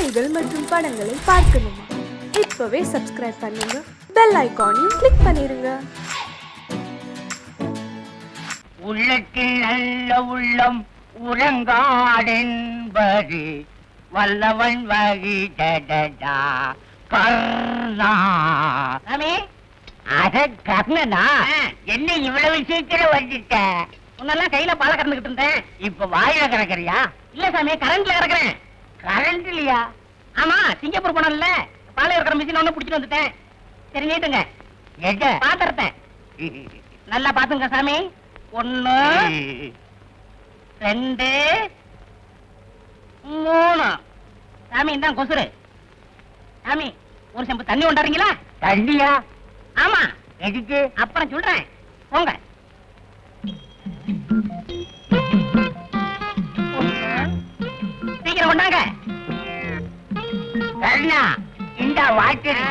செய்திகள் மற்றும் படங்களை பார்க்கணுமா? இப்பவே சப்ஸ்கிரைப் பண்ணுங்க, பெல் ஐகானையும் கிளிக் பண்ணிருங்க. உள்ளத்தில் நல்ல உள்ளம் உறங்காடென்பது வல்லவன் வகி டடடா கர்ணா. அட கர்ணனா, என்ன இவ்வளவு சீக்கிரம் வந்துட்ட? உன்னெல்லாம் கையில பால கறந்துகிட்டு இருந்தேன், இப்ப வாயில கறக்குறியா? இல்ல சாமி, கரண்ட்ல கறக்குறேன். கரண்ட்லயா? ஆமா, சிங்கப்பூர் போனோம்ல, பாலை இருக்கிற மிஷின் ஒண்ணு புடிச்சிட்டு வந்துட்டேன். சரி நீட்டுங்க. எங்க பாத்திரத்தை நல்லா பாத்துங்க சாமி. 1 2 3. சாமி இதான் கொசுரு. சாமி ஒரு செம்பு தண்ணி கொண்டாடுறீங்களா? தண்ணியா? ஆமா. எதுக்கு? அப்புறம் சொல்றேன், போங்க. சீக்கிரம் கொண்டாங்க. கண்ணா இந்த வாட்டர்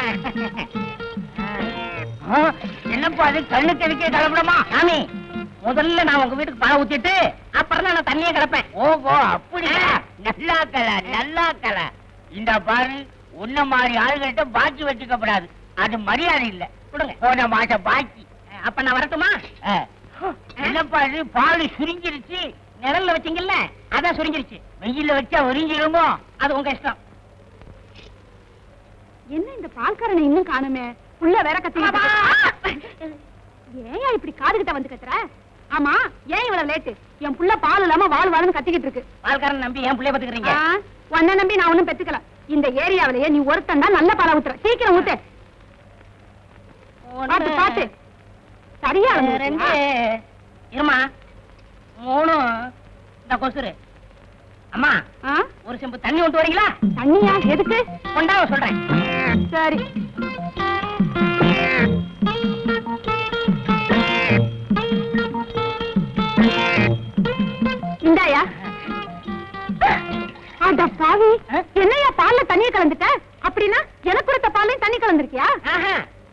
என்னப்பா அது கண்ணுக்கு எதுக்கே கலப்படமா? சாமி முதல்ல நான் உங்க வீட்டுக்கு பாலை ஊத்திட்டு அப்புறம் தான் நான் தண்ணியே கிடப்பேன். ஓஹோ அப்படியா? நல்லா கல நல்லா கல. இந்த பாரு, உன்ன மாதிரி ஆளுகிட்ட பாக்கி வச்சுக்கப்படாது, அது மரியாதை இல்ல. கொடுங்க போன மாசம் பாக்கி. அப்ப நான் வரட்டுமா? என்னப்பா இது, பால் சுருங்கிருச்சு. நிழல்ல வச்சீங்கல்ல, அதான் சுருங்கிருச்சு. வெயில்ல வச்சா உறிஞ்சிருமோ? அது உங்க இஷ்டம். என்ன இந்த பால்காரனை இன்னும் காணுமே? புள்ள வேற கத்தி. ஏன் இப்படி காதுகிட்ட வந்து கத்துற? ஆமா, ஏன் இவ்வளவு லேட்டு? என் புள்ள பால் இல்லாம வாழ் வாழ்னு கத்திக்கிட்டு இருக்கு. பால்காரன் நம்பி ஏன் புள்ளைய பத்துக்கிறீங்க? உன்னை நம்பி நான் ஒண்ணும் பெத்துக்கல. இந்த ஏரியாவிலேயே நீ ஒருத்தன் தான் நல்ல பாலை ஊத்துற. சீக்கிரம் ஊத்து. பாத்து பாத்து. சரியா 2 இருமா 3. இந்த கொசுரு. அம்மா ஒரு செம்பு தண்ணி கொண்டு வரீங்களா? தண்ணியா? எதுக்கு? கொண்டாவ சொல்றேன். சரி. இந்தாயா. அட பாவி, என்னையா பால்ல தண்ணியை கலந்துட்ட? அப்படின்னா எனக்கு கொடுத்த பாலையும் தண்ணி கலந்துருக்கியா?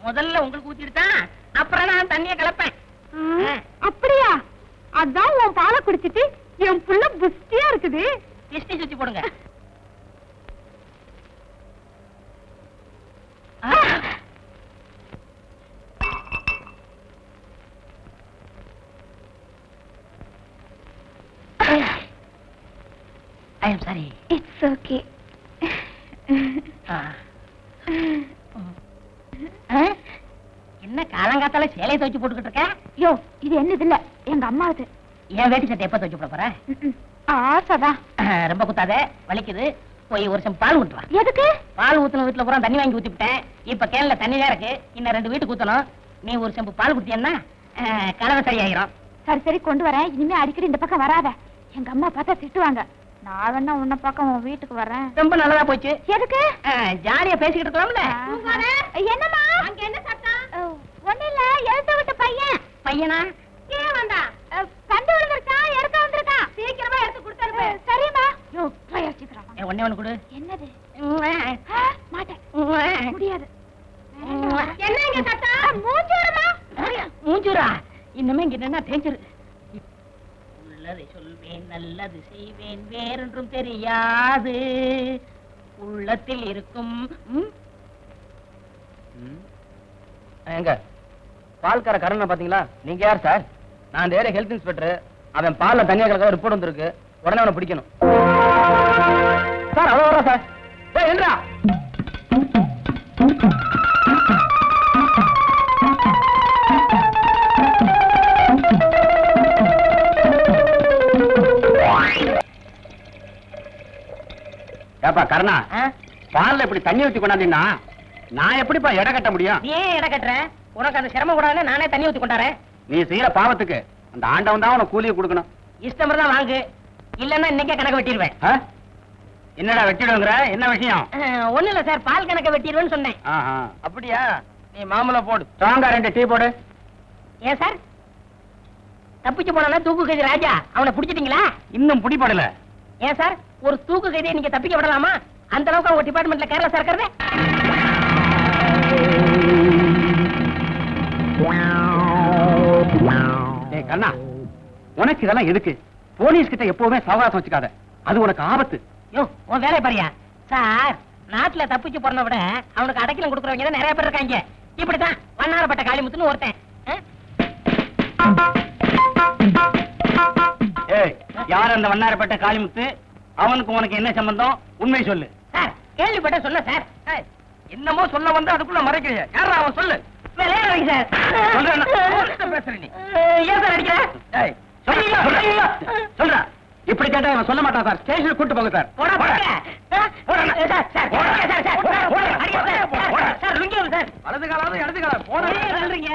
முதல்ல உங்களுக்கு ஊத்திட்டுதான் அப்புறம் நான் தண்ணியை கலப்பேன். அப்படியா? அதான் உன் பாலை குடிச்சிட்டு என் புள்ள புஷ்டியா இருக்குது. திஷ்டி சுத்தி போடுங்க. I am sorry. It's okay. என்ன காலங்காத்தால சேலையை துவைச்சு போட்டுக்கிட்டு இருக்க? யோ, இது என்னது இல்ல, எங்க அம்மாவது. என் வேட்டி சட்டை எப்ப துவைச்சு போட போற? ஆசைதான். ரொம்ப குத்தாத, வலிக்குது. போய் ஒரு செம்பு பால் ஊத்துவா. எதுக்கு? பால் ஊத்துன வீட்டுல பூரா தண்ணி வாங்கி ஊத்திவிட்டேன். இப்ப கேன்ல தண்ணி தான் இருக்கு, இன்னும் 2 வீட்டுக்கு ஊத்தணும். நீ ஒரு செம்பு பால் குடிச்சேன்னா கலவை சரியாயிரும். சரி சரி, கொண்டு வரேன். இனிமே அடிக்கடி இந்த பக்கம் வராத, எங்க அம்மா பார்த்தா திட்டுவாங்க. நான் வேணா உன்ன பக்கம் உன் வீட்டுக்கு வரேன். ரொம்ப நல்லதா போச்சு. எதுக்கு? ஜாலியா பேசிக்கிட்டு இருக்கலாம்ல. என்னம்மா அங்க என்ன சத்தம்? ஒண்ணு இல்ல, எழுத்த விட்ட பையன். பையனா? ஏன் வந்தா? கண்டு விழுந்துருக்கா, எடுக்க வந்திருக்கா. சீக்கிரமா எடுத்து கொடுத்தாரு. சரிம்மா. யோ, போய் சீக்கிரம். ஒண்ணு கொடு. என்னது? மாட்டேன், முடியாது. என்ன இங்க சத்தம்? மூஞ்சூரமா? மூஞ்சூரா? இன்னுமே இங்க என்ன தேஞ்சிரு. உள்ளதை சொல்வேன், நல்லது செய்வேன், வேறொன்றும் தெரியாது. உள்ளத்தில் இருக்கும். எங்க பால்கார கரணை பாத்தீங்களா? நீங்க யார் சார்? நான் இந்த ஏரியா ஹெல்த் இன்ஸ்பெக்டர். அவன் பால்ல தனியா கலக்க ரிப்போர்ட் வந்திருக்கு, உடனே அவனை பிடிக்கணும் சார். அவ்வளவு வரா சார். என்னடா ஏப்பா கருணா, பால்ல இப்படி தண்ணி ஊத்தி கொண்டாந்தீங்கன்னா நான் எப்படிப்பா எடை கட்ட முடியும்? ஏன் எடை கட்டுற? உனக்கு அந்த சிரமம் கூடாதுன்னு நானே தண்ணி ஊத்தி கொண்டாரேன். நீ செய்யற பாவத்துக்கு அந்த ஆண்டவன் தான் உனக்கு கூலியை கொடுக்கணும். இஷ்டம் தான் வாங்கு, இல்லன்னா இன்னைக்கே கணக்கு வெட்டிடுவேன். என்னடா வெட்டிடுங்கிற? என்ன விஷயம்? ஒண்ணு இல்ல சார், பால் கணக்க வெட்டிடுவேன்னு சொன்னேன். அப்படியா? நீ மாமூல போடு, ஸ்ட்ராங்கா 2 டீ போடு. ஏன் சார் தப்பிச்சு போனா தூக்கு கைதி ராஜா, அவனை புடிச்சிட்டீங்களா? இன்னும் பிடிபடல. ஏன் சார் ஒரு தூக்கு கைதியை நீங்க தப்பிக்க விடலாமா? அந்த அளவுக்கு அவங்க டிபார்ட்மெண்ட்ல கேர்லெஸ்ஸா இருக்கிறது. கண்ணா, உனக்கு இதெல்லாம் எதுக்கு? போலீஸ் கிட்ட எப்பவுமே சவகாசம் வச்சுக்காத, அது உனக்கு ஆபத்து. யோ, உன் வேலை பாரியா? சார் நாட்டுல தப்பிச்சு போறத விட அவனுக்கு அடைக்கலம் கொடுக்கறவங்க தான் நிறைய பேர் இருக்காங்க. இப்படித்தான் வண்ணாரப்பட்ட காளிமுத்துன்னு ஒருத்தன். ஏய், யார் அந்த வண்ணாரப்பட்ட காளிமுத்து? அவனுக்கு உனக்கு என்ன சம்பந்தம்? உண்மை சொல்லு. சார் கேள்விப்பட்ட சொல்ல சார். என்னமோ சொல்ல வந்து அதுக்குள்ள மறைக்கிறீங்க. யாரா அவன்? சொல்லு. விளையாடுறீங்க சார். பேசுற நீ? ஏன் சார் அடிக்கிற? ஏய், சொல்றா. இப்படி கேட்டா இவன் சொல்ல மாட்டான் சார். ஸ்டேஷனுக்கு கூட்டு போங்க சார். போடா போடா. Sir sir sir lungi sir. வலது காலாவது இடது காலம் போடா.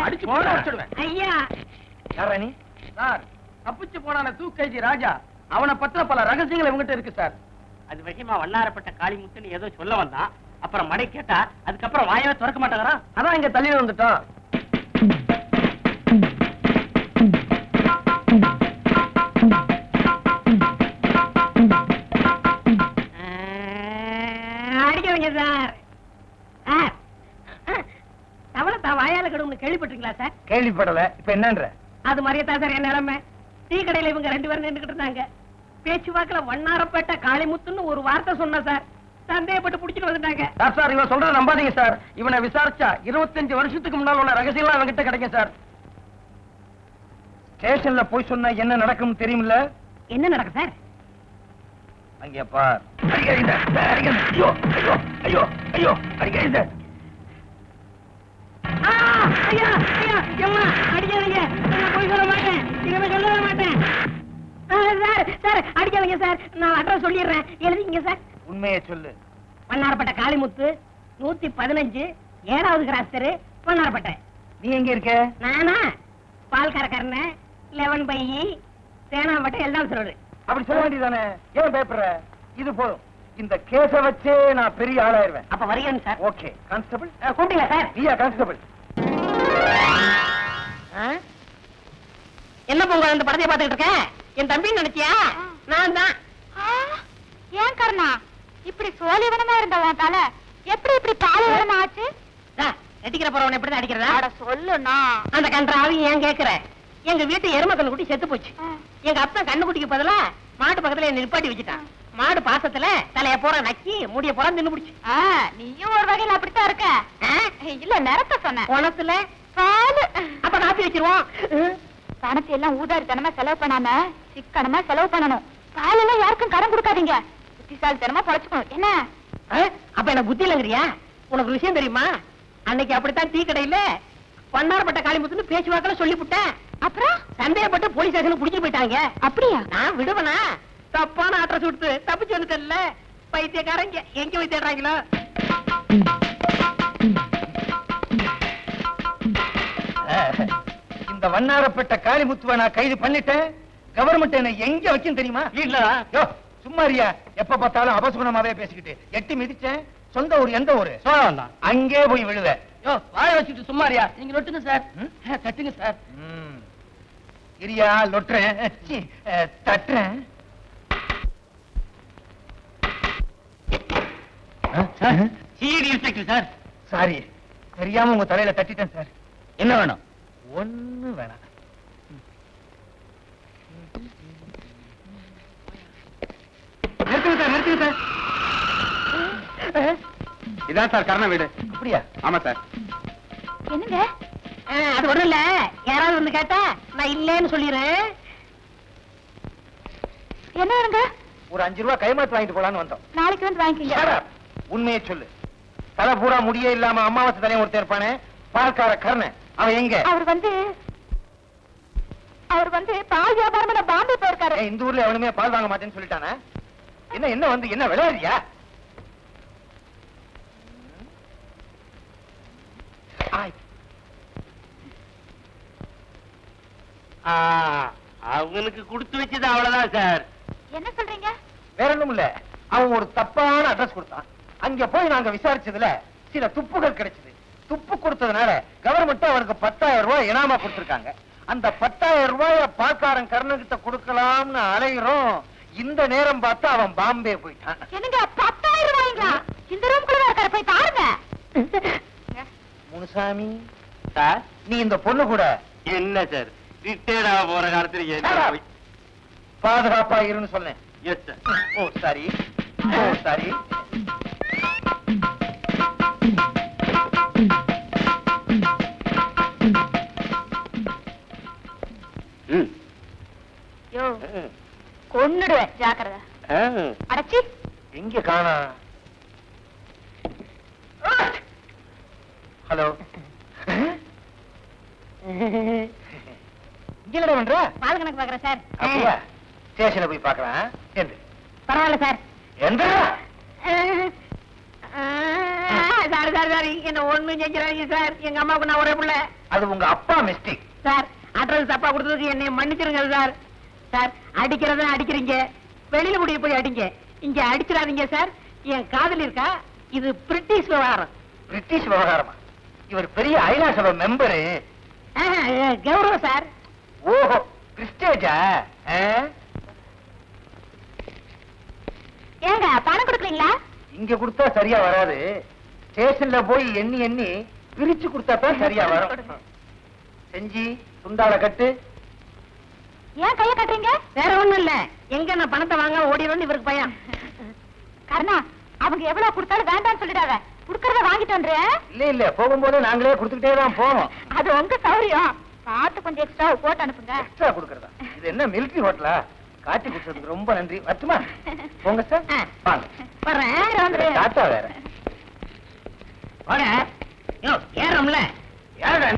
அடிச்சு போட வச்சிடுவேன். ஐயா யாரா நீ? சார், தப்பிச்சு போனான தூக்கைதி ராஜா. அவனை பத்தின பல ரகசியங்கள் இவங்கிட்ட இருக்கு சார். அது விஷயமா வண்ணாரப்பட்ட காளிமுத்துன்னு ஏதோ சொல்ல வந்தான். அப்புறம் மடை கேட்டா அதுக்கப்புறம் வாயவே திறக்க மாட்டாங்கறா. அதான் இங்க தள்ளி வந்துட்டோம். அடிக்கவங்க சார். சார் தவளை தான் வாயால கடும்னு கேள்விப்பட்டிருக்கீங்களா சார்? கேள்விப்படல. இப்ப என்னன்ற? அது மாதிரியே தான் சார் என் நிலைமை. டீ கடையில இவங்க 2 பேரும் நின்றுகிட்டு இருந்தாங்க. பேச்சுவாக்குல வண்ணாரப்பேட்டை காளிமுத்துன்னு ஒரு வார்த்தை சொன்ன சார். சந்தேகப்பட்டு புடிச்சிட்டு வந்துட்டாங்க. சார் இவன் சொல்றத நம்பாதீங்க சார். இவனை விசாரிச்சா 25 வருஷத்துக்கு முன்னால் உள்ள ரகசியம்லாம் அவன்கிட்ட கிடைக்கும் சார். ஸ்டேஷன்ல போய் சொன்னா என்ன நடக்கும் தெரியுமில்ல? என்ன நடக்கும் சார்? அங்கே பார். அடிக்காதீங்க. அடிக்காதீங்க. ஐயோ ஐயோ ஐயோ ஐயோ அடிக்காதீங்க. ஐயா ஐயா எம்மா அடிக்காதீங்க. நான் போய் சொல்ல மாட்டேன். இனிமே சொல்லவே மாட்டேன். சார் சார் அடிக்காதீங்க சார். நான் அட்ரஸ் சொல்லிடுறேன். எழுதிங்க சார். உண்மையை சொல்லு. வண்ணாரப்பட்ட காளிமுத்து 115 7வது கிராஸ் தெரு வண்ணாரப்பட்டை. நீ எங்க இருக்க? நானா பால்காரக்காரன 11 பை சேனாம்பட்டை எல்லாம் சொல்றது. அப்படி சொல்ல வேண்டியதானே? ஏன் பேப்பர்? இது போதும். இந்த கேஸ வச்சே நான் பெரிய ஆளாயிருவேன். அப்ப வரீங்க சார். ஓகே. கான்ஸ்டபிள் கூப்பிட்டீங்களா சார்? நீயா கான்ஸ்டபிள்? என்ன பொங்க இந்த படத்தை பார்த்துக்கிட்டு இருக்கேன்? என் தம்பி நினைச்சியா? நான் தான். ஏன் கர்ணா இப்படி சோழிவனமா இருந்தவன் தலை எப்படி இப்படி பாலைவனமா ஆச்சு? நெட்டிக்கிற போறவன் எப்படிதான் அடிக்கிறதா? அட சொல்லுண்ணா. அந்த கன்றாவி ஏன் கேக்குற? எங்க வீட்டு எருமை கண்ணுக்குட்டி செத்து போச்சு. எங்க அப்பா கண்ணுக்குட்டிக்கு பதிலா மாட்டு பக்கத்துல என்ன நிப்பாட்டி வச்சுட்டான். மாடு பாசத்துல தலைய போற நக்கி முடிய போற தின்னு பிடிச்சு. நீயும் ஒரு வகையில அப்படித்தான் இருக்க. இல்ல நிறத்த சொன்ன குணத்துல பாலு. அப்ப காப்பி வச்சிருவோம். பணத்தை எல்லாம் ஊதாரித்தனமா செலவு பண்ணாம சிக்கனமா செலவு பண்ணணும். பால் எல்லாம் யாருக்கும் கடன் கொடுக்காதீங்க. புத்திசாலித்தனமா பொழைச்சுக்கணும். என்ன? அப்ப எனக்கு புத்தி இல்லங்கிறியா? உனக்கு விஷயம் தெரியுமா? அன்னைக்கு அப்படித்தான் டீ கடையில வண்ணாரப்பட்ட காளிமுத்துன்னு பேச்சுவாக்கல சொல்லிவிட்டேன். அப்புறம் சந்தேகப்பட்டு போலீஸ் ஸ்டேஷனுக்கு புடிச்சு போயிட்டாங்க. அப்படியா? நான் விடுவனா? தப்பான அட்ரஸ் கொடுத்து தப்பிச்சு வந்துட்டேன்ல. பைத்தியக்காரங்க எங்க போய் தேடுறாங்களோ? இந்த வண்ணாரப்பட்ட காளிமுத்துவை நான் கைது பண்ணிட்டேன். கவர்மெண்ட் என்ன எங்க வைக்கும் தெரியுமா? இல்ல சும்மாரியா? எப்ப பார்த்தாலும் அபசுகுணமாவே பேசிக்கிட்டு எட்டி மிதிச்சேன். சொந்த ஊர் எந்த ஊரு? அங்கே போய் விழுவ. வாய வச்சுட்டு சும்மாரியா? நீங்க நொட்டுங்க சார். தட்டுங்க சார். இரியா லொட்டுறேன். தட்டுறேன். சார் சாரி, தெரியாம உங்க தலையில தட்டிட்டேன் சார். என்ன வேணும்? ஒண்ணு வேணாம். நிறுத்துங்க சார். இதான் சார் கர்ண வீடு. அப்படியா? ஆமா சார். என்னங்க? அது ஒண்ணும் இல்ல. யாராவது வந்து கேட்டா நான் இல்லேன்னு சொல்லிடுறேன். என்ன வேணுங்க? ஒரு 5 ரூபாய் கைமாத்து வாங்கிட்டு போலான்னு வந்தோம். நாளைக்கு வந்து வாங்கிக்கங்க. உண்மையை சொல்லு. தலை பூரா முடியே இல்லாம அம்மாவாசை தலையை ஒருத்தர் இருப்பானே, பால்கார கர்ணன், அவன் எங்க? அவர் வந்து பால் வியாபாரம் பாம்பே போயிருக்காரு. இந்த ஊர்ல எவனுமே பால் வாங்க மாட்டேன்னு சொல்லிட்டானே. என்ன வந்து என்ன விளையாடுறியா? அவங்களுக்கு கொடுத்து வச்சது அவ்வளவுதான் சார். என்ன சொல்றீங்க? வேற ஒண்ணும் இல்ல. அவன் ஒரு தப்பான அட்ரஸ் கொடுத்தான். அங்க போய் நாங்க விசாரிச்சதுல சில துப்புகள் கிடைச்சது. துப்பு கொடுத்ததுனால கவர்மெண்ட் அவனுக்கு 10,000 ரூபாய் இனாமா கொடுத்திருக்காங்க. அந்த 10,000 ரூபாய பால்காரன் கர்ணகிட்ட கொடுக்கலாம்னு அலைகிறோம். இந்த நேரம் பார்த்து அவன் பாம்பே போயிட்டான். என்னங்க 10,000 ரூபாய்ங்களா? இந்த ரூம்குள்ள இருக்காரு, போய் பாருங்க. முனுசாமி சார், நீ இந்த பொண்ணு கூட என்ன சார் ரிட்டையர்ட் ஆக போற காலத்துல பாதுகாப்பா இருன்னு சொன்னேன். Yes sir. Oh sorry. காணா. ஹலோ. இங்க பண்ற பால் கணக்கு பாக்குறேன் சார். அப்படியா? ஸ்டேஷன்ல போய் பார்க்கலாம். எந்த பரவாயில்ல சார். எந்த சார் சார் சார் என்ன ஒண்ணு செஞ்சிடாதீங்க சார். எங்க அம்மாவுக்கு நான் ஒரே பிள்ளை. அது உங்க அப்பா மிஸ்டேக். சார் அட்ரஸ் தப்பா கொடுத்ததுக்கு என்னை மன்னிச்சிருங்க சார். சார் அடிக்கிறத அடிக்கிறீங்க, வெளியில முடிய போய் அடிங்க, இங்க அடிச்சிடாதீங்க சார். என் காதல் இருக்கா, இது பிரிட்டிஷ் விவகாரம். பிரிட்டிஷ் விவகாரமா? இவர் பெரிய ஐநா சபை மெம்பரு. கௌரவம் சார். ஓஹோ, கிறிஸ்டேஜா? ஏங்க பணம் கொடுக்குறீங்களா? இங்க கொடுத்தா சரியா வராது. ஸ்டேஷன்ல போய் எண்ணி எண்ணி பிரிச்சு கொடுத்தா தான் சரியா வரும். செஞ்சி துண்டால கட்டு. ஏன் கைய கட்டுறீங்க? வேற ஒண்ணும் இல்ல, எங்க நான் பணத்தை வாங்க ஓடிடும்னு இவருக்கு பயம். கருணா, அவங்க எவ்வளவு கொடுத்தாலும் வேண்டாம்னு சொல்லிடாத. குடுக்கறத வாங்கிட்டு வந்துறேன். இல்ல இல்ல, போகும்போது நாங்களே கொடுத்துக்கிட்டே தான் போவோம். அது உங்க சௌரியம். பார்த்து கொஞ்சம் எக்ஸ்ட்ரா போட்டு அனுப்புங்க. எக்ஸ்ட்ரா கொடுக்கறதா? இது என்ன மிலிட்டரி ஹோட்டலா? காட்டி கொடுத்ததுக்கு ரொம்ப நன்றி. வரட்டுமா? போங்க சார். வாங்க. வர்றேன். டாட்டா வேற. வாங்க. யோ ஏறோம்ல. யாரடா?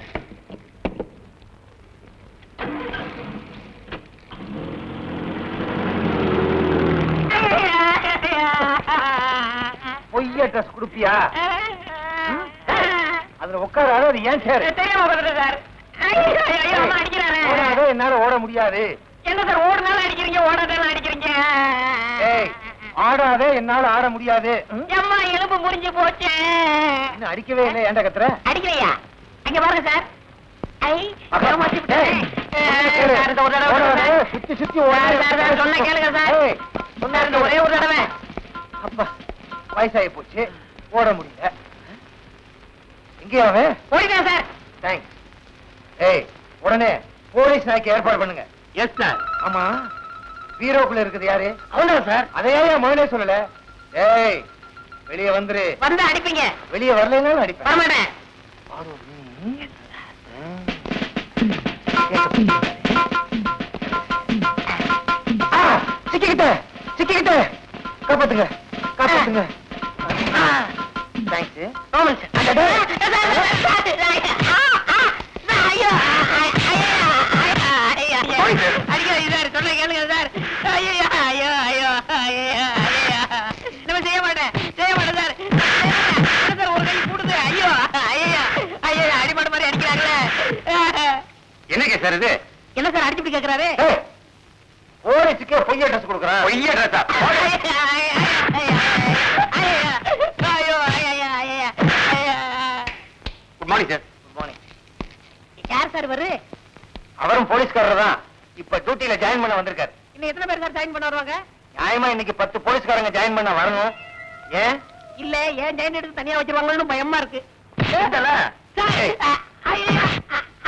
பொய்ய ட்ரெஸ் குடுப்பியா? அதுல உட்காராத. அது ஏன் சார்? தெரியாம வந்துட்டேன் சார். ஐயோ அம்மா அடிக்கிறாரு. ஓடாத, என்னால ஓட முடியாது. என்ன சார் ஓடுனாலும் அடிக்கிறீங்க, ஓடாதாலும் அடிக்கிறீங்க. ஏய், ஆடாதே, என்னால ஆட முடியாது. அம்மா எலும்பு முறிஞ்சு போச்சு. இன்னும் அடிக்கவே இல்லை. ஏன்டா கத்துற? அடிக்கலையா? அங்க பாருங்க சார். ஐ அக்கா, ஏமாத்தி விட்டேன். ஏய், சார், இந்த ஒரு தடவை ஓடாத, சார். சுத்தி சுத்தி சார், சார், சார், சொன்னா கேளுங்க சார். ஏய், சார், இந்த ஒரே ஒரு தடவை. அப்பா, வயசாகி போச்சு, ஓட முடியல. எங்கேயா அவன்? ஓடிட்டேன் சார். தேங்க்ஸ். ஏய், உடனே போலீஸ் நாய்க்கு ஏற்பாடு பண்ணுங்க. Yes sir. ஆமா, பீரோக்குள்ள இருக்குது யாரு? அவ்வளவு சார். அதையே முதலே சொல்லல. ஏய், வெளியே வந்துரு. வந்து அடிப்பீங்க. வெளியே வரலைன்னாலும் அடிப்பேன். வரமாட்டேன். சிக்கிக்கிட்ட சிக்கிக்கிட்ட, காப்பாத்துங்க காப்பாத்துங்க. தேங்க்ஸ். செய்ய மாட்டேன் சார். ஒரு கை கூடுது. ஐயோ ஐயா ஐயா, அடிபாடு மாதிரி அடிக்கிறாங்களே. என்ன சார் இது? என்ன சார் அடிச்சுட்டு கேக்குறாரு? போலீஸுக்கே பொய்ய ட்ரெஸ் கொடுக்குறான். பொய்ய ட்ரெஸ்ஸா? Good morning sir. Good morning. யார் சார் இவரு? அவரும் போலீஸ்காரர் தான். இப்ப டியூட்டில ஜாயின் பண்ண வந்திருக்காரு. இன்னும் எத்தனை பேர் சார் ஜாயின் பண்ண வருவாங்க? நியாயமா இன்னைக்கு 10 போலீஸ்காரங்க ஜாயின் பண்ண வரணும். ஏன்? இல்ல ஏன் ஜாயின் எடுத்து தனியா வச்சிருவாங்கன்னு பயமா இருக்கு. ஏண்டா? சார், ஏய். ஐயா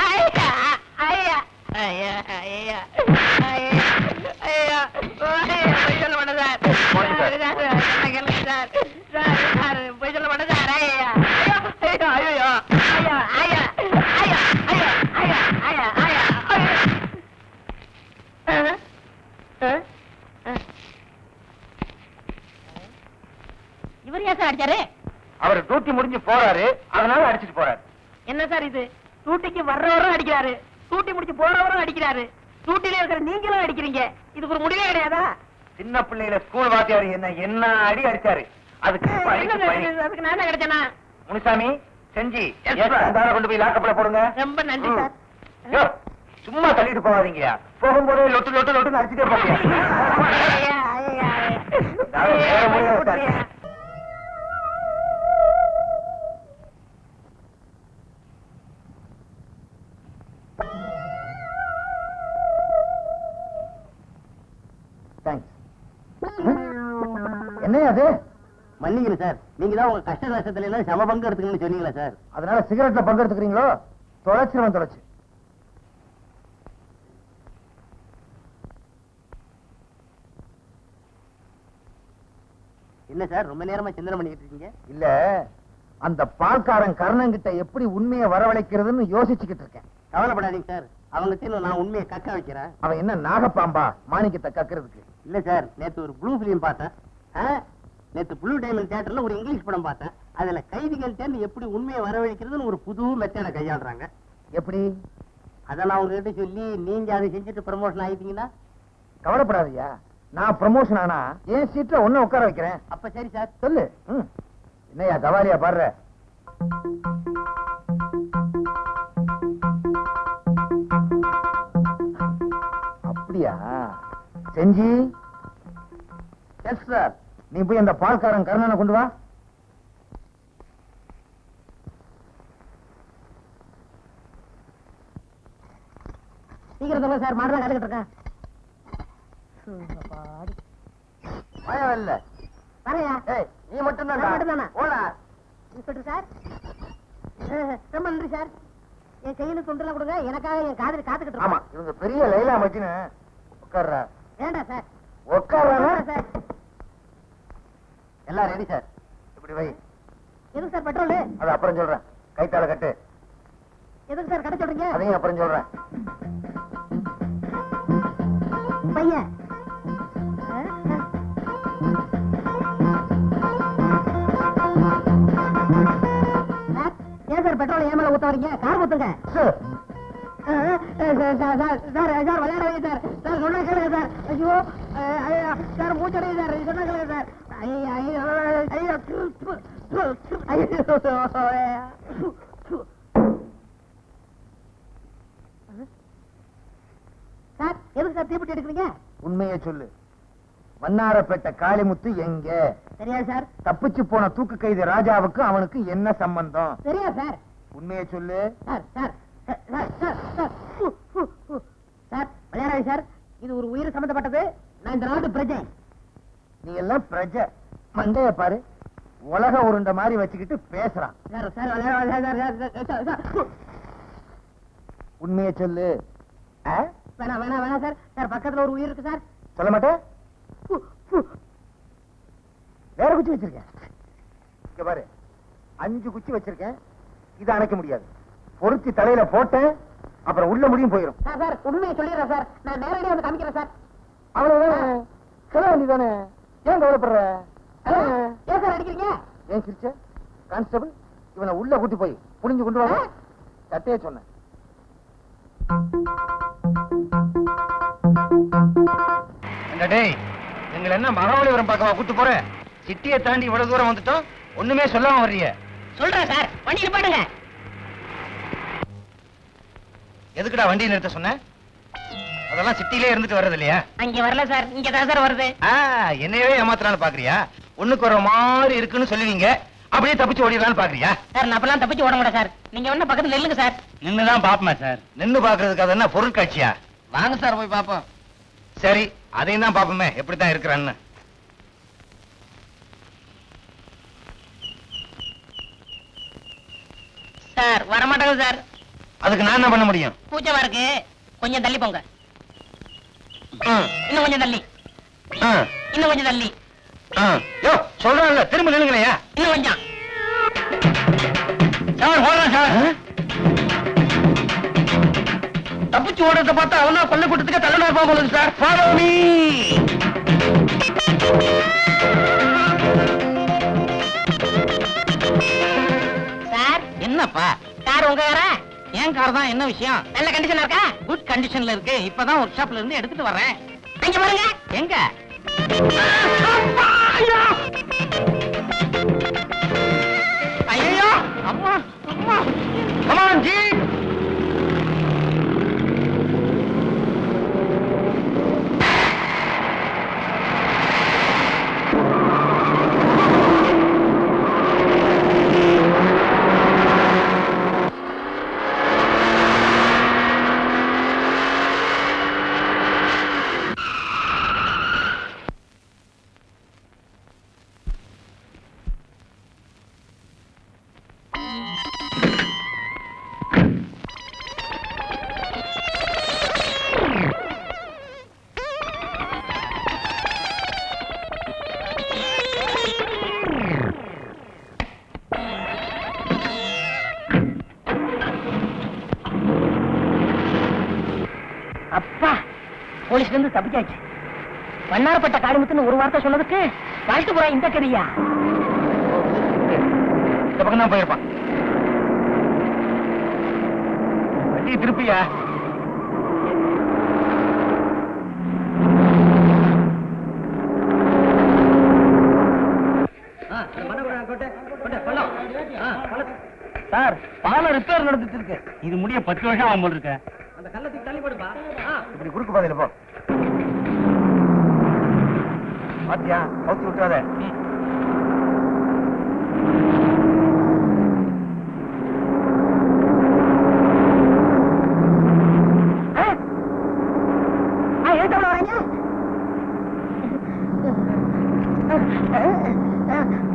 ஐயா ஐயா ஐயா ஐயா ஐயா போய் சொல்ல மாட்டேன் சார். Morning, sir. கேளுங்க சார். சார் போய் சொல்ல மாட்டேன் சார். ஐயா ஐயோ ஐயோ ஐயா ஐயா ஐயா ஐயா ஐயா ஐயா ஐயா இவர் ஏன் சார் அடிச்சாரு? அவர் டியூட்டி முடிஞ்சு போறாரு, அதனால அடிச்சிட்டு போறாரு. என்ன சார் இது? டூட்டிக்கு வர்றவரும் அடிக்கிறாரு, டூட்டி முடிச்சு போறவரும் அடிக்கிறாரு, டூட்டில இருக்கிற நீங்களும் அடிக்கிறீங்க. இதுக்கு ஒரு முடிவே கிடையாதா? சின்ன பிள்ளையில ஸ்கூல் வாத்தியார் என்ன அடி அடிச்சாரு. அதுக்கு இப்ப என்ன அடிச்சு சார் பழி. இது? அதுக்கு நான் தான் கிடைச்சேனா? முனுசாமி, செஞ்சி, Yes, sir. அந்த கொண்டு போய் லாக்கப்ல போடுங்க. ரொம்ப நன்றி சார். யோ, சும்மா தள்ளிட்டு போகாதீங்க. போகும்போதே லொட்டு லொட்டு லொட்டுன்னு அடிச்சுட்டே போங்க. ஐயா, ஐயா, நான் வேற முடியாது சார். ஐயா. என்ன அது? மன்னிக்கணும் சார், நீங்க தான் உங்க கஷ்ட நஷ்டத்துல எல்லாம் சம பங்கு எடுத்துக்கணும்னு சொன்னீங்களா சார்? அதனால சிகரெட்ல பங்கெடுத்துக்கிறீங்களோ? தொலைச்சிருவன் தொலைச்சு. என்ன சார் ரொம்ப நேரமா சிந்தனை பண்ணிட்டு இருக்கீங்க? இல்ல, அந்த பால்காரன் கர்ணங்கிட்ட எப்படி உண்மையை வரவழைக்கிறதுன்னு யோசிச்சுக்கிட்டு இருக்கேன். கவலைப்படாதீங்க சார், அவங்க நான் உண்மையை கக்க வைக்கிறேன். அவன் என்ன நாகப்பாம்பா மாணிக்கத்தை கக்கிறதுக்கு? இல்ல சார், நேத்து ஒரு ப்ளூ பிலிம் பார்த்தேன். நேத்து ப்ளூ டைமண்ட் தியேட்டர்ல ஒரு இங்கிலீஷ் படம் பார்த்தேன். அதுல கைதிகள் தேர்ந்து எப்படி உண்மையை வரவழைக்கிறதுன்னு ஒரு புது மெத்தேட கையாளுறாங்க. எப்படி? அதை நான் உங்ககிட்ட சொல்லி நீங்க அதை செஞ்சுட்டு ப்ரமோஷன் ஆயிட்டீங்கன்னா? கவலைப்படாதயா, நான் ப்ரமோஷன் ஆனா என் சீட்ல ஒண்ணு உட்கார வைக்கிறேன். அப்ப சரி சார். சொல்லு. என்னையா தவாலியா பாடுற? அப்படியா? செஞ்சி. Yes sir. நீ போய் அந்த பால்காரன் கருணனை கொண்டு வா. சீக்கிரம் சொல்லுங்க சார், மாடலாம் காத்துக்கிட்டு இருக்கேன். பயம் இல்ல. வரையா? ஏய், நீ மட்டும் நான் மட்டும்தானா? ஓடா. இன்ஸ்பெக்டர் சார், ரொம்ப நன்றி சார். என் கையில தொண்டெல்லாம் கொடுங்க, எனக்காக என் காதலி காத்துக்கிட்டு ஆமா, இருக்கோம். இவங்க பெரிய லைலா மச்சின்னு உட்கார்றா. வேண்டாம் சார். உட்கார்றா சார். எல்லாம் ரெடி சார். இப்படி வை. எதுக்கு சார் பெட்ரோல்? அது அப்புறம் சொல்றேன். கைத்தால கட்டு. எதுக்கு சார் கடை சொல்றீங்க? அதையும் அப்புறம் சொல்றேன். பையன் ஏன் சார் பெட்ரோல் ஏன் மேல ஊத்த வரீங்க? கார் ஊத்துங்க. சார் விளையாட வைங்க சார். சார் சொன்னா கேளுங்க சார். ஐயோ சார் மூச்சடைய சார். சொன்னா கேளுங்க சார். சார் எதுக்கு சார் தீப்பெட்டி எடுக்கிறீங்க? உண்மையை சொல்லு. வண்ணாரப்பேட்டை காளிமுத்து எங்க? தெரியாது சார். தப்பிச்சு போன தூக்கு கைதி ராஜாவுக்கு அவனுக்கு என்ன சம்பந்தம்? தெரியாது சார். உண்மையை சொல்லு. Sir sir sir sir sir sir விளையாடாது சார். இது ஒரு உயிர் சம்பந்தப்பட்டது. நான் இந்த நாட்டு பிரஜை. நீ எல்லாம் பிரஜை. மண்டைய பாரு, உலக உருண்ட மாதிரி வச்சுக்கிட்டு பேசுறான். சார் சார் விளையாடாது சார். உண்மையை சொல்லு. வேணாம் வேணாம் வேணாம் சார். சார் பக்கத்துல ஒரு உயிர் இருக்கு சார். சொல்ல மாட்டேன். வேற குச்சி வச்சிருக்கேன். இங்க பாரு, 5 குச்சி வச்சிருக்கேன். இதை அணைக்க முடியாது. பொருத்தி தலையில போட்டேன், அப்புறம் உள்ள முடியும் போயிடும். சார் சார் உண்மையை சொல்லிடுறேன் சார். நான் நேரடியாக வந்து காமிக்கிறேன் சார். அவ்வளவுதானே? சொல்ல வேண்டியதானே? ஏன் கவலைப்படுற? ஏன் சார் அடிக்கிறீங்க? ஏன் சிரிச்ச? கான்ஸ்டபிள், இவனை உள்ள கூட்டி போய் புடிஞ்சு கொண்டு வா. சட்டையே சொன்னேன். எங்களை என்ன மகாபலிபுரம் பக்கமா கூட்டு போற? சிட்டியை தாண்டி இவ்வளவு தூரம் வந்துட்டோம், ஒண்ணுமே சொல்லாம வர்றீங்க. சொல்றேன் சார், வண்டி நிப்பாட்டுங்க. எதுக்குடா வண்டி நிறுத்த சொன்ன? அதெல்லாம் சிட்டிலே இருந்துட்டு வர்றது இல்லையா? அங்க வரல சார், இங்க தான் சார் வருது. என்னையவே ஏமாத்தலான்னு பாக்குறியா? ஒண்ணுக்கு ஒரு மாதிரி இருக்குன்னு சொல்லுவீங்க, அப்படியே தப்பிச்சு ஓடிடலான்னு பாக்குறியா? சார் நான் அப்பெல்லாம் தப்பிச்சு ஓட மாட்டேன் சார். நீங்க ஒண்ணு பக்கத்துல நில்லுங்க சார். நின்னுதான் பாப்போமா சார்? நின்னு பாக்குறதுக்கு அது என்ன பொருட்காட்சியா? வாங்க சார் போய் பாப்போம். சரி, அதையும் தான் பாப்போமே எப்படித்தான் இருக்கிறான்னு. சார் வரமாட்டாங்க சார். அதுக்கு நான் என்ன பண்ண முடியும்? பூச்சமா இருக்கு, கொஞ்சம் தள்ளி போங்க. இன்னும் கொஞ்சம் தள்ளி, இன்னும் கொஞ்சம் தள்ளி. சொல்றேன்ல, திரும்ப நில்லுங்களையா? இன்னும் கொஞ்சம். சார் போடுறேன் சார். தப்பிச்சு ஓடுறத பார்த்தா அவனா கொள்ள கூட்டத்துக்கு தலைநா போகுது சார். Follow me. சார் என்னப்பா? கார் உங்க காரா? ஏன் கார் தான், என்ன விஷயம்? நல்ல கண்டிஷனா இருக்கா? குட் கண்டிஷன்ல இருக்கு. இப்பதான் ஒர்க் ஷாப்ல இருந்து எடுத்துட்டு வரேன். அங்க பாருங்க. எங்க? ஐயோ அம்மா அம்மா. Come on, Jeep. அப்பா போலீஸ்ல இருந்து தப்பிச்சாச்சு. வண்ணாரப்பட்ட காளிமுத்துன்னு ஒரு வார்த்தை சொன்னதுக்கு வளர்த்துப்புறம் இந்த கதையா? இந்த பக்கம் தான் போயிருப்பான். வண்டி திருப்பியா? சார் பாலம் ரிப்பேர் நடந்துட்டு இருக்கு. இது முடிய 10 வருஷம் ஆகும் போல இருக்க. அந்த கள்ளத்துக்கு தள்ளி போடுப்பா. இப்படி குறுக்கு பாதையில போ. பாத்தியா, கவுத்தி விட்டுறாத.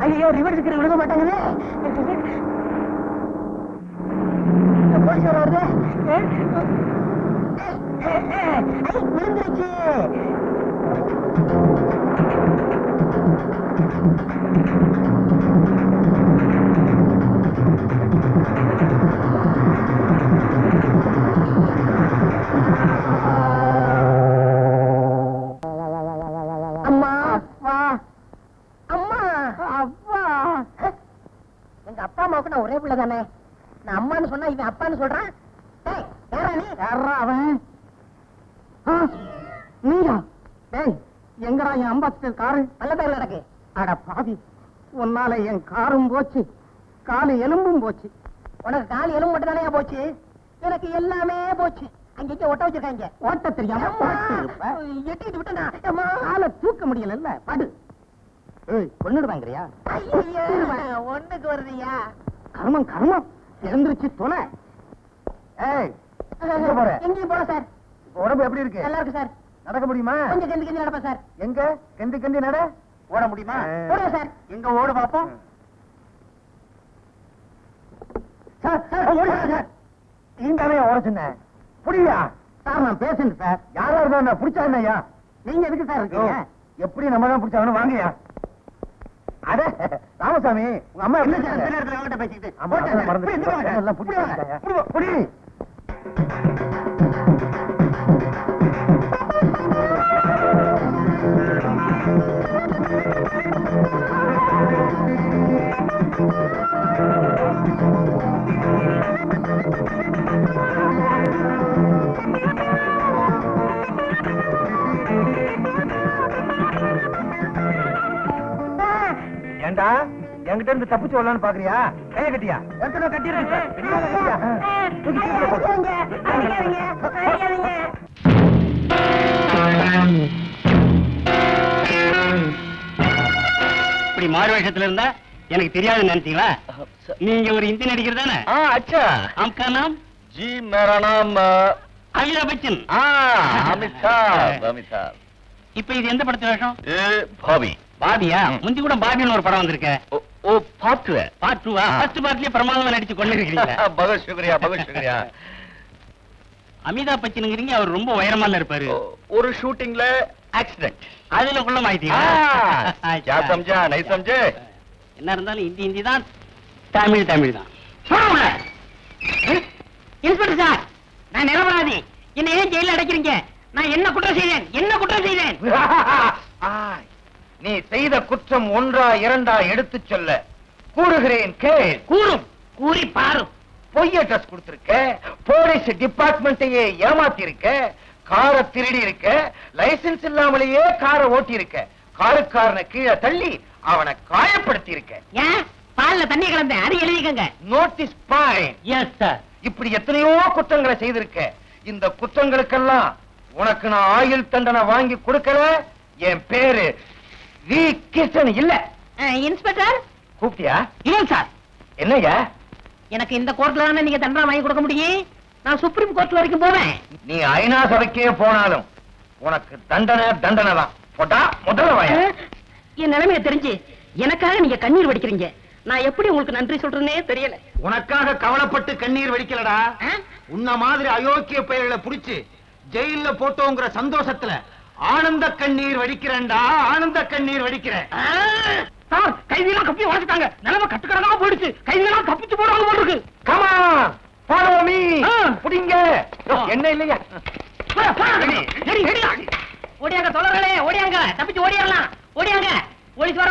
ஐயோ, ரிவர்ஸ் விழுக மாட்டாங்களே. போலீஸ் வருது. விழுந்துருச்சு. அம்மா அப்பா, அம்மா அப்பா. எங்க அப்பா அம்மாவுக்கு நான் ஒரே பிள்ளை தானே. நான் அம்மான்னு சொன்னா இவன் அப்பான்னு சொல்றான். அவன் நீயா? டேய், எங்கடா என் அம்பாசிடர் காரு? நல்லதாக நடக்கு. அட பாவி, உன்னால என் காரும் போச்சு, காலு எலும்பும் போச்சு. உனக்கு காலு எலும்பு மட்டும் தானே போச்சு, எனக்கு எல்லாமே போச்சு. அங்க ஒட்ட வச்சிருக்காங்க. ஓட்ட தெரியாம எட்டிட்டு விட்டா காலை தூக்க முடியல. படு. கொன்னுடுவாங்கறியா? ஒண்ணுக்கு வருதியா? கர்மம் கர்மம். எழுந்திருச்சு தொலை. எங்கேயும் போல சார். உடம்பு எப்படி இருக்கு? நல்லா இருக்கு சார். நடக்க முடியுமா? கொஞ்சம் கெந்தி கெந்தி நடப்பேன் சார். எங்க கெந்தி கெந்தி நட? ஓட முடியுமா? ஓடுங்க சார். எங்க ஓடு பாப்போம். சார் நீங்க ஓட சொன்ன புரியா? சார் நான் பேசுறேன் சார். யாரா இருந்தா புடிச்சா என்னையா? நீங்க எதுக்கு சார் இருக்கீங்க? எப்படி நம்ம தான் பிடிச்சாங்கன்னு வாங்கயா. அட ராமசாமி, உங்க அம்மா என்ன சார் இந்த நேரத்துல அவங்ககிட்ட பேசிக்கிட்டு? புடி. ஏண்டா என்கிட்ட இருந்து தப்பிச்சு வரலான்னு பாக்குறியா? கைய கட்டியா? கட்டிடுறேன். இப்படி மாறு வேஷத்துல இருந்தா எனக்கு தெரியாதுன்னு நினைச்சீங்களா? நீங்க ஒரு இந்தி நடிகர் தானே? अच्छा आपका नाम? जी मेरा नाम அமிதாப் பச்சன். अमिताभ இப்ப இது எந்த படத்து வேஷம்? भाभी பாபியா? முந்தி கூட பாபின்னு ஒரு படம் வந்திருக்க. ओ पार्ट 2 है। பார்ட் 2வா? ஃபர்ஸ்ட் பார்ட்லயே பிரமாதமா நடிச்சு கொண்டு இருக்கீங்க. बहुत शुक्रिया அமிதாப் பச்சனுங்கிறீங்க, அவர் ரொம்ப உயரமால இருப்பாரு. ஒரு ஷூட்டிங்ல ஆக்சிடென்ட். அதுல குள்ள மாயிட்டீங்க. क्या समझा नहीं समझे? என்ன இருந்தாலும் இந்தி தான், தமிழ் தான். இன்ஸ்பெக்டர் சார், நான் நிரபராதி. என்ன ஏன் ஜெயில அடைக்கிறீங்க? நான் என்ன குற்றம் செய்தேன்? நீ செய்த குற்றம் ஒன்றா இரண்டா எடுத்துச் சொல்ல கூறுகிறேன் கேள். கூறி பாரு. பொய் அட்ரஸ் கொடுத்திருக்க, போலீஸ் டிபார்ட்மெண்ட்டையே ஏமாத்தி இருக்க, காரை திருடி இருக்க, லைசென்ஸ் இல்லாமலேயே காரை ஓட்டி இருக்க, காருக்காரனை கீழே தள்ளி அவனை காயப்படுத்தி இருக்க. ஏன் பால்ல தண்ணி கலந்த? அது எழுதிக்கங்க. Notice point. Yes sir. இப்படி எத்தனையோ குற்றங்களை செய்திருக்க. இந்த குற்றங்களுக்கெல்லாம் உனக்கு நான் ஆயுள் தண்டனை வாங்கி கொடுக்கல. என் பேரு வி கிருஷ்ணன் இல்ல. இன்ஸ்பெக்டர் கூப்பிட்டியா? இல்ல சார். என்னய்யா? எனக்கு இந்த கோர்ட்ல தானே நீங்க தண்டனை வாங்கி கொடுக்க முடியும். நான் சுப்ரீம் கோர்ட் வரைக்கும் போவேன். நீ ஐநா சபைக்கே போனாலும் உனக்கு தண்டனை தான். போட்டா முதல்ல வாய. என் நிலைமையை தெரிஞ்சு எனக்காக நீங்க கண்ணீர் வடிக்கிறீங்க. நான் எப்படி உங்களுக்கு நன்றி சொல்றேனே தெரியல. உனக்காக கவலைப்பட்டு கண்ணீர் வடிக்கலடா. உன்ன மாதிரி அயோக்கிய பெயர்களை புடிச்சு ஜெயில போட்டோங்கிற சந்தோஷத்துல ஆனந்த கண்ணீர் வடிக்கிறேன்டா. ஆனந்த கண்ணீர் வடிக்கிறேன். சார், கைதியெல்லாம் கப்பி உடைச்சிட்டாங்க. நிலைமை கட்டுக்கடங்கா போயிடுச்சு. கைதியெல்லாம் தப்பிச்சு போடுவாங்க போல இருக்கு. Comma follow me. புடிங்க. என்ன இல்லையா? ஓடியாங்க தோழர்களே, ஓடியாங்க. தப்பிச்சு ஓடியாங்க. போலீஸ் வர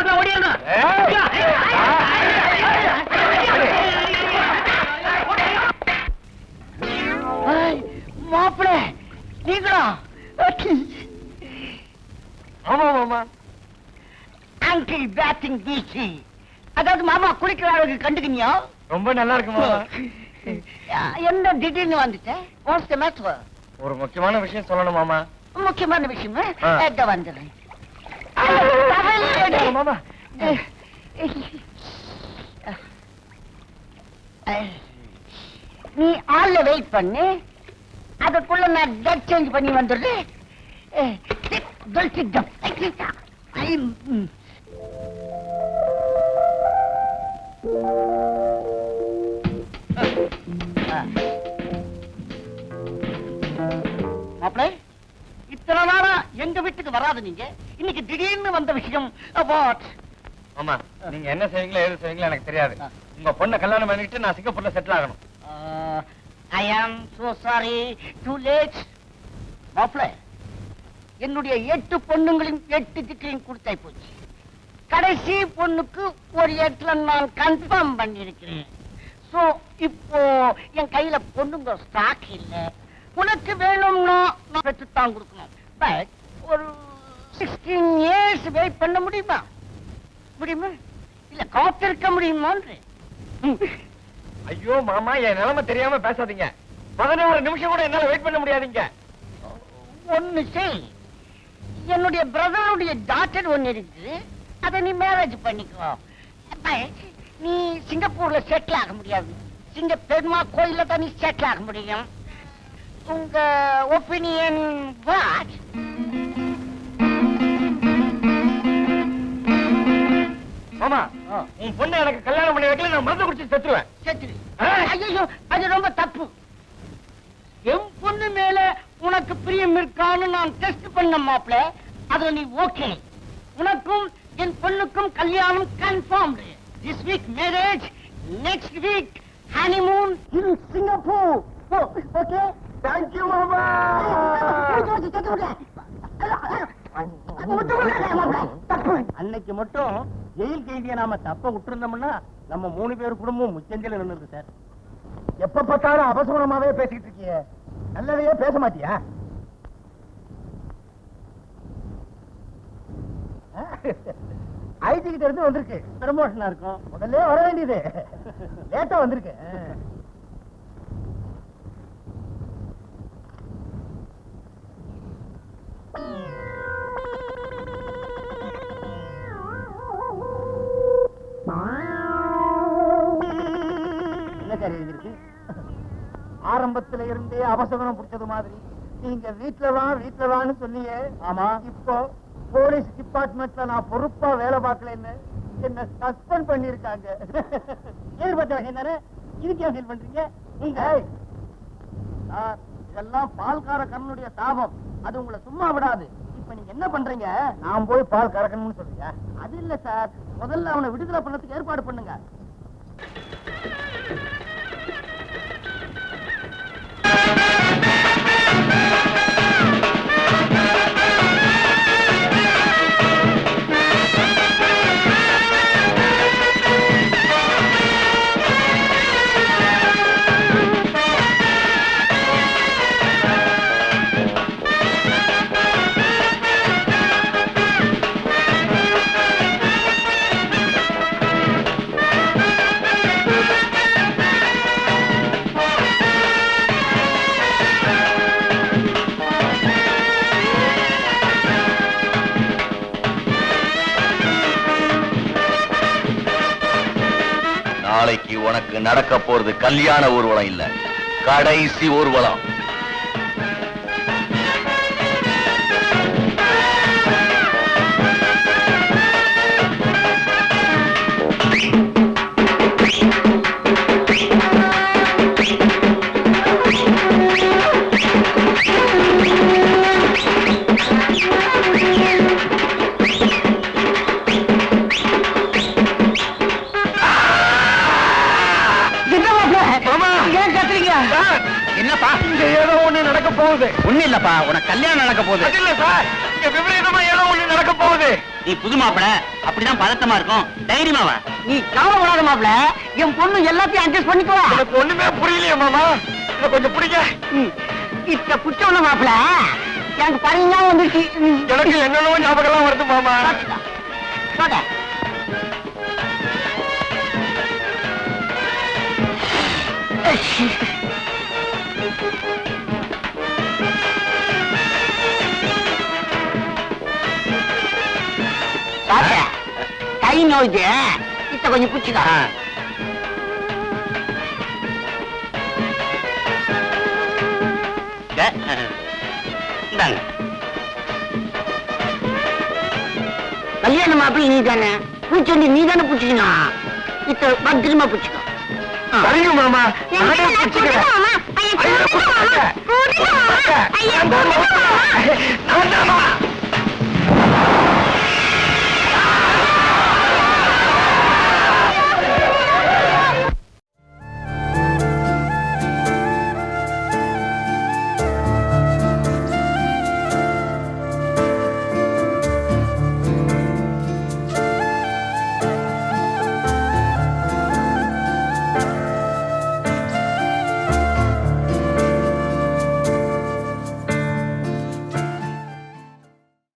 வாஷிங் டிசி. அதாவது மாமா குளிக்கிற அளவுக்கு கண்டுக்கினியோ? ரொம்ப நல்லா இருக்கு மாமா. என்ன திடீர்னு வந்துட்டேன்? What's the matter? ஒரு முக்கியமான விஷயம் சொல்லணும் மாமா. முக்கியமான விஷயமா? எங்க வந்துடுறேன் மாமா. நீ ஆள்ல வெயிட் பண்ணு, அதுக்குள்ள நான் ட்ரெஸ் சேஞ்ச் பண்ணி வந்துடுறேன். மாப்பிள்ளை, இத்தனை நாளா எங்க வீட்டுக்கு வராது நீங்க, இன்னைக்கு திடீர்னு வந்த விஷயம் வாட்? மாமா, நீங்க என்ன செய்வீங்களோ எது செய்வீங்களோ எனக்கு தெரியாது. உங்க பொண்ணை கல்யாணம் பண்ணிட்டு நான் சிங்கப்பூர்ல செட்டில் ஆகணும். ஐ ஆம் சோ சாரி, டூ லேட். மாப்பிள்ளை, என்னுடைய 8 பொண்ணுங்களையும் 8 திட்டையும் கொடுத்தாய் போச்சு. கடைசி பொண்ணுக்கு ஒரு 8ல நான் கன்ஃபார்ம் பண்ணிருக்கிறேன். சோ இப்போ என் கையில பொண்ணுங்க ஸ்டாக் இல்ல. உனக்கு வேணும்னா நான் பெற்றுத்தான் கொடுக்கணும். பட் ஒரு 16 years வெயிட் பண்ண முடியுமா? முடியுமா? இல்ல காத்திருக்க முடியுமா? ஐயோ மாமா, என் நிலைமை தெரியாம பேசாதீங்க. 11 நிமிஷம் கூட என்னால வெயிட் பண்ண முடியாதீங்க. ஒண்ணு செய், என்னுடைய பிரதருடைய டாக்டர் ஒண்ணு இருக்கு, அதை நீ மேரேஜ் பண்ணிக்கோ. நீ சிங்கப்பூர்ல செட்டில் ஆக முடியாது, சிங்க பெருமா கோயில தான் நீ செட்டில் ஆக முடியும். உங்க ஒப்பீனியன் வாட்? மாமா, உன் பொண்ணை எனக்கு கல்யாணம் பண்ணி வைக்கல, நான் மருந்து குடிச்சு செத்துருவேன். செத்துரு. ஐயோ, அது ரொம்ப தப்பு. என் பொண்ணு மேல உனக்கு பிரியம் இருக்கான்னு நான் டெஸ்ட் பண்ண மாப்ள, அதுல நீ ஓகே. உனக்கும் என் பொண்ணுக்கும் கல்யாணம் confirmed. This week marriage, next week honeymoon in Singapore. Okay? Thank you மாமா. அன்னைக்கு மட்டும் ஜெயில் கைதியை நாம தப்ப விட்டுருந்தோம்னா நம்ம 3 பேர் குடும்பம் முச்சந்தில நின்னுது சார். எப்ப பார்த்தாலும் அபசகுணமாவே பேசிட்டு இருக்கிய, நல்லதையே பேச மாட்டியா? ஐடி கிட்ட இருந்து வந்திருக்கு, ப்ரமோஷனா இருக்கும். முதல்ல வர வேண்டியது, லேட்டா வந்திருக்கு. ஆரம்பத்துல இருந்தே அபசகுணம் பிடிச்சது மாதிரி நீங்க வீட்டுல வான்னு சொன்னீங்க. ஆமா, இப்போ போலீஸ் டிபார்ட்மெண்ட்ல நான் பொறுப்பா வேலை பார்க்கலன்னு என்ன சஸ்பெண்ட் பண்ணிருக்காங்க. இதுக்கு ஏன் ஃபீல் பண்றீங்க நீங்க? இதெல்லாம் பால்கார கண்ணனுடைய சாபம், அது உங்களை சும்மா விடாது. இப்ப நீங்க என்ன பண்றீங்க? நான் போய் பால் கறக்கணும்னு சொல்றீங்க? அது இல்ல சார், முதல்ல அவனை விடுதலை பண்ணதுக்கு ஏற்பாடு பண்ணுங்க. நாளைக்கு உனக்கு நடக்க போறது கல்யாண ஊர்வலம் இல்ல, கடைசி ஊர்வலம். என்னப்பா இங்க ஏதோ ஒண்ணு நடக்க போகுது. ஒண்ணு இல்லப்பா, உனக்கு கல்யாணம் நடக்க போகுது. அது இல்ல சார், இங்க விபரீதமா ஏதோ ஒண்ணு நடக்க போகுது. நீ புது மாப்பிள, அப்படிதான் பதட்டமா இருக்கும், தைரியமா வா. நீ கவலைப்படாத மாப்பிள, என் பொண்ணு எல்லாத்தையும் அட்ஜஸ்ட் பண்ணிக்குவா. எனக்கு ஒண்ணுமே புரியலையே மாமா, இத கொஞ்சம் பிடிக்க. இத்த குச்சவன மாப்பிள, எனக்கு பரிஞ்சா வந்துச்சு. எனக்கு என்னென்னவோ ஞாபகம் வருது மாமா. கை நோய்க்கு இத்த கொஞ்சம் பிடிச்சிக்கா. கல்யாண மாப்பிள்ளை நீ தானே, பூச்செண்டி நீ தானே பிடிச்சிக்கணும். இத்த பத்திரமா பிடிச்சிக்கோ. சரிங்க மாமா, நானே பிடிச்சுக்கிறேன். ஐயோ, பிடிச்சுக்கிறேன். நான் தான்மா.